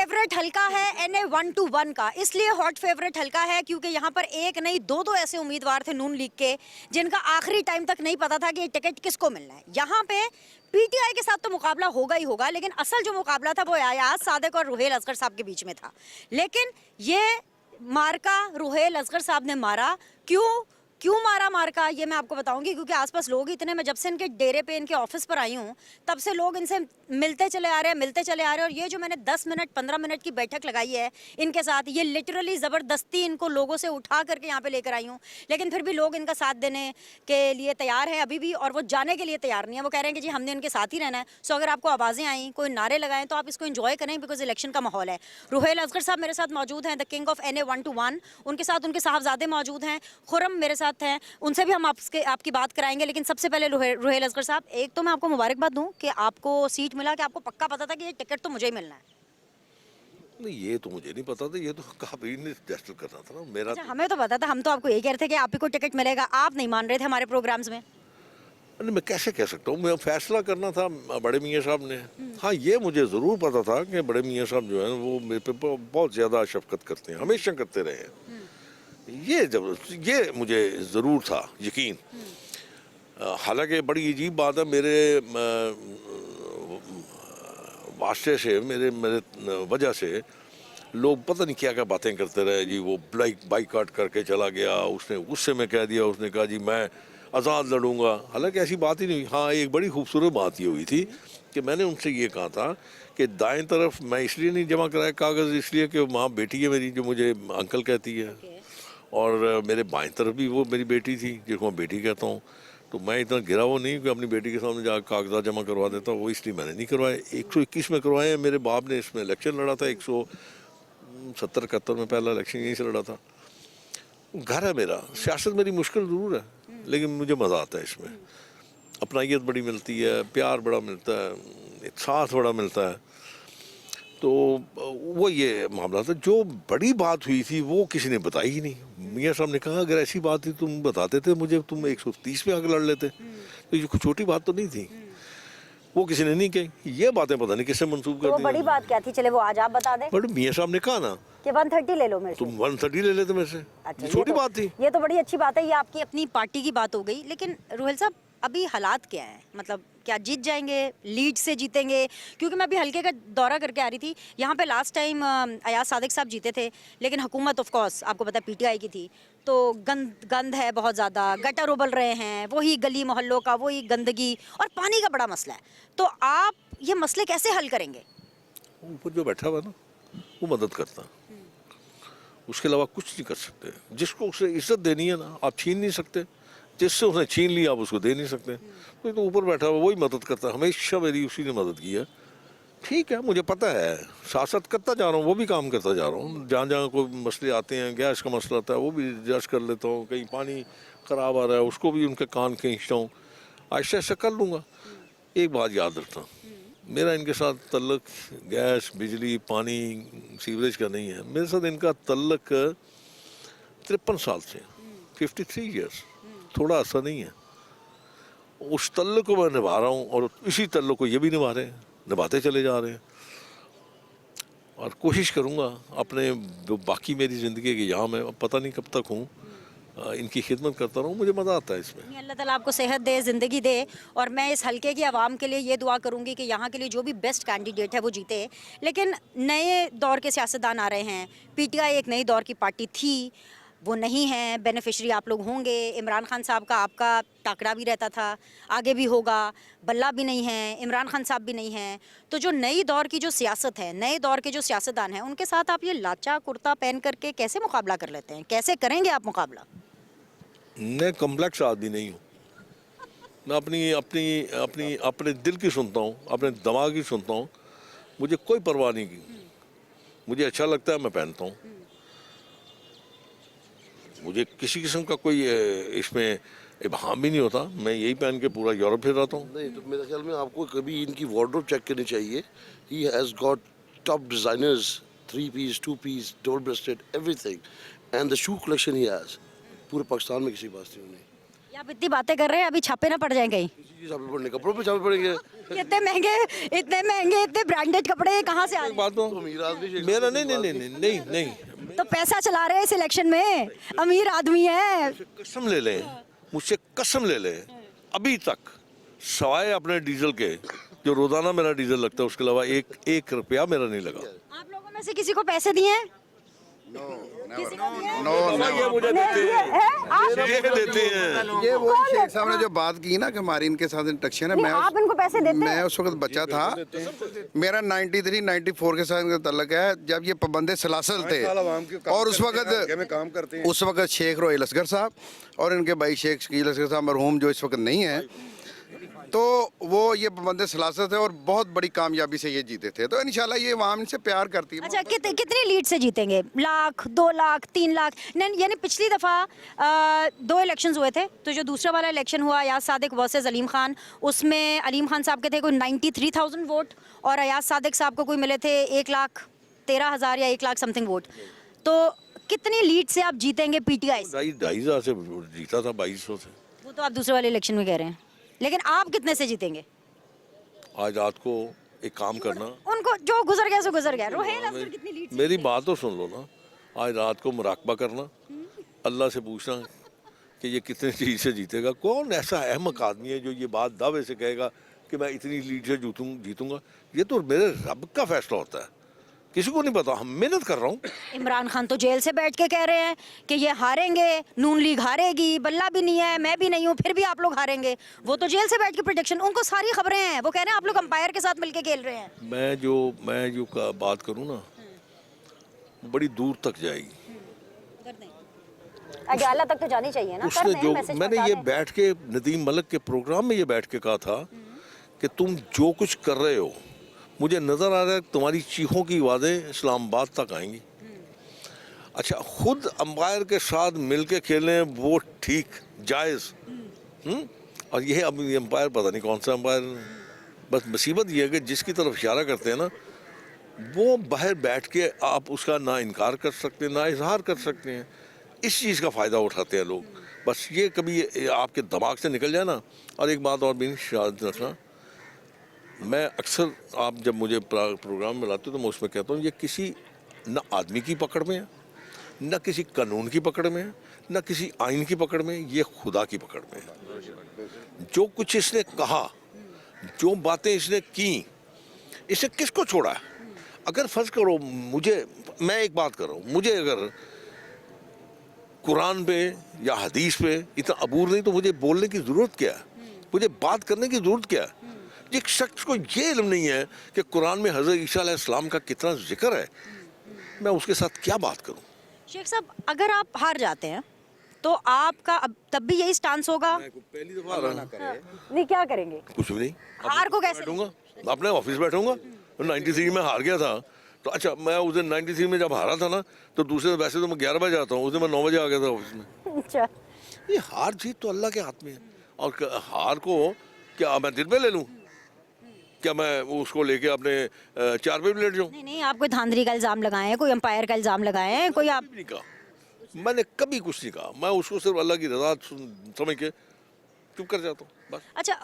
Favourite हल्का है NA 121 का, इसलिए हॉट फेवरेट हल्का है क्योंकि यहाँ पर एक नहीं दो ऐसे उम्मीदवार थे नून लीग के जिनका आखिरी टाइम तक नहीं पता था कि ये टिकट किसको मिलना है। यहाँ पे PTI के साथ तो मुकाबला होगा ही होगा, लेकिन असल जो मुकाबला था वो अयाज सादिक और रुहेल असगर साहब के बीच में था। लेकिन ये मार्का रुहेल असगर साहब ने मारा। क्यों मारा मार्का, ये मैं आपको बताऊंगी, क्योंकि आसपास लोग ही इतने, मैं जब से इनके डेरे पे इनके ऑफिस पर आई हूँ तब से लोग इनसे मिलते चले आ रहे हैं। और ये जो मैंने 10 मिनट 15 मिनट की बैठक लगाई है इनके साथ, ये लिटरली ज़बरदस्ती इनको लोगों से उठा करके यहाँ पे लेकर आई हूँ, लेकिन फिर भी लोग इनका साथ देने के लिए तैयार हैं अभी भी, और वो जाने के लिए तैयार नहीं है। वो कह रहे हैं कि जी हमने इनके साथ ही रहना है। सो अगर आपको आवाज़ें आई, कोई नारे लगाएं, तो आप इसको इन्जॉय करें, बिकॉज इलेक्शन का माहौल है। रुहेल असगर साहब मेरे साथ मौजूद हैं, द किंग ऑफ NA 121। उनके साथ उनके साहबजादे मौजूद हैं, खुरम मेरे साथ हैं, उनसे भी हम आपकी बात कराएंगे। लेकिन सबसे पहले रुहेल असगर साहब, एक तो मैं आपको मुबारकबाद दूं कि आपको सीट मिला, कि आपको पक्का पता था कि ये टिकट तो मुझे ही मिलना है। नहीं, ये तो मुझे नहीं पता था, ये तो काफी ने रजिस्टर करना था ना मेरा। अच्छा, हमें तो पता था, हम तो आपको यही कह रहे थे कि आप ही को टिकट मिलेगा, आप नहीं मान रहे थे हमारे प्रोग्राम्स में। नहीं, मैं कैसे कह सकता हूँ, मैं फैसला करना था बड़े मियाँ साहब ने। हाँ, ये मुझे ज़रूर पता था कि बड़े मियाँ साहब जो है वो मेरे पे बहुत ज़्यादा शफकत करते हैं, हमेशा करते रहे हैं। ये मुझे ज़रूर था यकीन। हालांकि बड़ी अजीब बात है, मेरे वास्ते से, मेरे मेरे वजह से लोग पता नहीं क्या क्या बातें करते रहे जी। वो बाइकआउट करके चला गया, उसने गुस्से में कह दिया, उसने कहा जी मैं आज़ाद लड़ूंगा। हालांकि ऐसी बात ही नहीं हुई। हाँ, एक बड़ी खूबसूरत बात ये हुई थी कि मैंने उनसे ये कहा था कि दाएं तरफ मैं इसलिए नहीं जमा कराया कागज़, इसलिए कि वहाँ बेटी है मेरी जो मुझे अंकल कहती है, और मेरे बाएं तरफ भी वो मेरी बेटी थी जिसको मैं बेटी कहता हूँ। तो मैं इतना गिरा वो नहीं कि अपनी बेटी के सामने जाकर कागजात जमा करवा देता, वो इसलिए मैंने नहीं करवाए। 121 में करवाए हैं। मेरे बाप ने इसमें इलेक्शन लड़ा था, 170-71 में पहला इलेक्शन यहीं से लड़ा था। घर है मेरा, सियासत मेरी मुश्किल ज़रूर है, लेकिन मुझे मज़ा आता है इसमें। अपनाइयत बड़ी मिलती है, प्यार बड़ा मिलता है, एक साथ बड़ा मिलता है। तो वो ये मामला था। जो बड़ी बात हुई थी वो किसी ने बताई ही नहीं। मियाँ साहब ने कहा अगर ऐसी बात थी तुम बताते थे मुझे, तुम 130 में आगे लड़ लेते। तो ये कोई छोटी बात तो नहीं थी, वो किसी ने नहीं कही। ये बातें पता नहीं किससे मंसूब कर दी। बड़ी बात क्या थी, चले वो आज आप बता दें। बट मियाँ साहब ने कहा ना कि 130 ले लो मेरे से। तुम 130 ले लेते मेरे से। अच्छा, छोटी बात थी। ये तो बड़ी अच्छी बात है, ये आपकी अपनी पार्टी की बात हो गई। लेकिन रुहेल साहब, अभी हालात क्या हैं, मतलब क्या जीत जाएंगे, लीड से जीतेंगे? क्योंकि मैं अभी हल्के का दौरा करके आ रही थी, यहाँ पे लास्ट टाइम अयाज सादिक साहब जीते थे, लेकिन हुकूमत ऑफ कोर्स आपको पता है PTI की थी। तो गंद है बहुत ज़्यादा, गटर उबल रहे हैं, वही गली मोहल्लों का वही गंदगी, और पानी का बड़ा मसला है। तो आप ये मसले कैसे हल करेंगे? ऊपर जो बैठा हुआ ना वो मदद करता, उसके अलावा कुछ नहीं कर सकते। जिसको उसे इज्जत देनी है ना आप छीन नहीं सकते, जिससे उसने छीन लिया आप उसको दे नहीं सकते। तो ऊपर बैठा हुआ वही मदद करता है, हमेशा मेरी उसी ने मदद की है। ठीक है, मुझे पता है, साथ करता जा रहा हूँ, वो भी काम करता जा रहा हूँ। जहाँ जहाँ कोई मसले आते हैं, गैस का मसला आता है वो भी एडजस्ट कर लेता हूँ। कहीं पानी ख़राब आ रहा है उसको भी उनके कान खींचता हूँ, आहिस्ता आहिस्ता कर लूँगा। एक बात याद रखना, मेरा इनके साथ तल्लक गैस बिजली पानी सीवरेज का नहीं है। मेरे साथ इनका तल्लक 53 साल से, 53 ईयर्स, थोड़ा ऐसा नहीं है। उस तल्लक को मैं निभा रहा हूँ और इसी तल्लक को ये भी निभा रहे हैं, निभाते चले जा रहे हैं। और कोशिश करूँगा अपने जो बाकी मेरी ज़िंदगी की, यहाँ मैं पता नहीं कब तक हूँ, इनकी खिदमत करता रहूँ। मुझे मज़ा आता है इसमें। अल्लाह ताला आपको सेहत दे, ज़िंदगी दे, और मैं इस हल्के की आवाम के लिए ये दुआ करूँगी कि यहाँ के लिए जो भी बेस्ट कैंडिडेट है वो जीते। लेकिन नए दौर के सियासतदान आ रहे हैं, PTI एक नई दौर की पार्टी थी, वो नहीं है, बेनिफिशरी आप लोग होंगे। इमरान खान साहब का आपका टाकरा भी रहता था, आगे भी होगा। बल्ला भी नहीं है, इमरान खान साहब भी नहीं हैं। तो जो नई दौर की जो सियासत है, नए दौर के जो सियासतदान हैं, उनके साथ आप ये लाचा कुर्ता पहन करके कैसे मुकाबला कर लेते हैं? कैसे करेंगे आप मुकाबला? मैं कम्प्लेक्स आदमी नहीं हूँ। मैं अपने दिल की सुनता हूँ, अपने दिमाग की सुनता हूँ। मुझे कोई परवाह नहीं की, मुझे अच्छा लगता है मैं पहनता हूँ। मुझे किसी किस्म का कोई इसमें इबहम भी नहीं होता। मैं यही पहन के पूरा यूरोप फिर रहा हूँ। नहीं, तो मेरे ख्याल में आपको कभी इनकी वार्डरोब चेक करनी चाहिए। He has got top designers, 3 piece 2 piece double breasted everything, and the shoe collection he has पूरे पाकिस्तान में किसी पास नहीं। आप इतनी बातें कर रहे हैं, अभी छापे ना पड़ जाए कहीं। किसी चीज़ छापे पड़ने, कपड़ों पे छापे पड़ेंगे। इतने महंगे इतने ब्रांडेड कपड़े कहाँ से आ रहे एक बात तो अमीर आदमी मेरा नहीं नहीं नहीं नहीं नहीं नहीं हैं? तो पैसा चला रहे हैं इस इलेक्शन में, अमीर आदमी है। कसम ले लें, मुझसे कसम ले लें, अभी तक सवाए अपने डीजल के जो रोजाना मेरा डीजल लगता है उसके अलावा एक रुपया मेरा नहीं लगा। आप लोगों में से किसी को पैसे दिए हैं? किसी को दिए हैं? ये मुझे देते हैं, ये देते हैं। ये वो शेख साहब ने जो बात की ना कि हमारी इनके साथ इंट्रक्शन है, नहीं, आप इनको पैसे देते मैं हैं? उस वक्त बच्चा था, मेरा 93 94 के साथ इनका तल्लक है, जब ये पाबंदे सलासल थे। और उस में काम करते हैं। उस वक्त शेख रोहिल असगर साहब और इनके भाई शेख शकील असगर साहब मरहूम जो इस वक्त नहीं है, तो वो ये पाबंदे सलासल थे और बहुत बड़ी कामयाबी से ये जीते थे। तो इंशाल्लाह ये अवाम इनसे प्यार करती है। अच्छा, कितनी लीड से जीतेंगे? लाख, 2 लाख, 3 लाख? यानी पिछली दफ़ा 2 इलेक्शंस हुए थे, तो जो दूसरा वाला इलेक्शन हुआ अयाज सादिक वर्सेस अलीम खान, उसमें अलीम खान साहब के थे कोई 93,000 वोट और अयाज सादिक साहब को कोई मिले थे 1,13,000 या 1 लाख समथिंग वोट। तो कितनी लीड से आप जीतेंगे पीटीआई से? 2,500 से जीता था, 2200 से। वो तो आप दूसरे वाले इलेक्शन में कह रहे हैं, लेकिन आप कितने से जीतेंगे? आज रात को एक काम करना, उनको जो गुजर गया सो गुजर गया। रोहेल अफजल कितनी लीड से मेरी जीतेंगे? बात तो सुन लो ना, आज रात को मुराकबा करना, अल्लाह से पूछना कि ये कितने चीज से जीतेगा। कौन ऐसा अहमक आदमी है जो ये बात दावे से कहेगा कि मैं इतनी लीड से जीतूंगा? ये तो मेरे रब का फैसला होता है, किसी को नहीं पता। हम मेहनत कर रहा हूँ। इमरान खान तो जेल से बैठ के कह रहे हैं कि ये हारेंगे, नून लीग हारेगी, बल्ला भी नहीं है, मैं भी नहीं हूँ, फिर भी आप लोग हारेंगे। वो तो जेल से बैठ के प्रेडिक्शन, उनको सारी खबरें हैं, वो कह रहे हैं आप लोग अंपायर के साथ मिलके खेल रहे हैं। मैं जो बात करूँ ना, बड़ी दूर तक जाएगी। अगला तक तो जानी चाहिए ना। उसने जो मैंने ये बैठ के नदीम मलिक के प्रोग्राम में ये बैठ के कहा था कि तुम जो कुछ कर रहे हो, मुझे नजर आ रहा है तुम्हारी चीखों की आवाज़ें इस्लामाबाद तक आएंगी। अच्छा, खुद अंपायर के साथ मिलके खेलें वो ठीक जायज़, और ये अब ये अंपायर पता नहीं कौन सा अंपायर। बस मुसीबत ये है कि जिसकी तरफ इशारा करते हैं ना, वो बाहर बैठ के आप उसका ना इनकार कर सकते हैं ना इजहार कर सकते हैं। इस चीज़ का फ़ायदा उठाते हैं लोग। बस ये कभी ये आपके दिमाग से निकल जाए ना। और एक बात और भी याद रखना, मैं अक्सर आप जब मुझे प्रोग्राम में लाते हो तो मैं उसमें कहता हूँ ये किसी न आदमी की पकड़ में है, न किसी कानून की पकड़ में है, न किसी आइन की पकड़ में, ये खुदा की पकड़ में है। जो कुछ इसने कहा, जो बातें इसने की, इसे किसको छोड़ा है? अगर फर्ज करो मैं एक बात कर रहा हूँ, मुझे अगर कुरान पे या हदीस पे इतना अबूर नहीं तो मुझे बोलने की ज़रूरत क्या है? मुझे बात करने की ज़रूरत क्या है? एक शख्स को ये इल्म नहीं है कि कुरान में हज़रत ईसा अलैहिस्सलाम का कितना जिक्र है, मैं उसके साथ क्या बात करूं? शेख साहब, अगर आप हार जाते हैं तो आपका अब तब भी यही स्टांस होगा? पहली दफा आ रहा हूं। नहीं, क्या करेंगे? कुछ भी नहीं, हार को कैसे? बैठूंगा, अपने ऑफिस बैठूंगा। 93 में हार गया था तो अच्छा, मैं उस दिन 93 में जब हारा था ना, तो दूसरे वैसे तो मैं 11 बजे आता हूँ, उस दिन मैं 9 बजे आ गया था ऑफिस में। अच्छा, ये हार जीत तो अल्लाह के हाथ में है। और हार को क्या मैं दिल पे ले लूँ? क्या मैं उसको लेके अपने 4 पे भी लेट जाऊँ? नहीं, आप कोई धांधली का इल्जाम लगाए, कोई अंपायर का इल्जाम लगाए, कोई आप? नहीं कहा, मैंने कभी कुछ नहीं कहा। मैं उसको सिर्फ अल्लाह की रजा समझ के चुप कर जाता हूँ बस। अच्छा,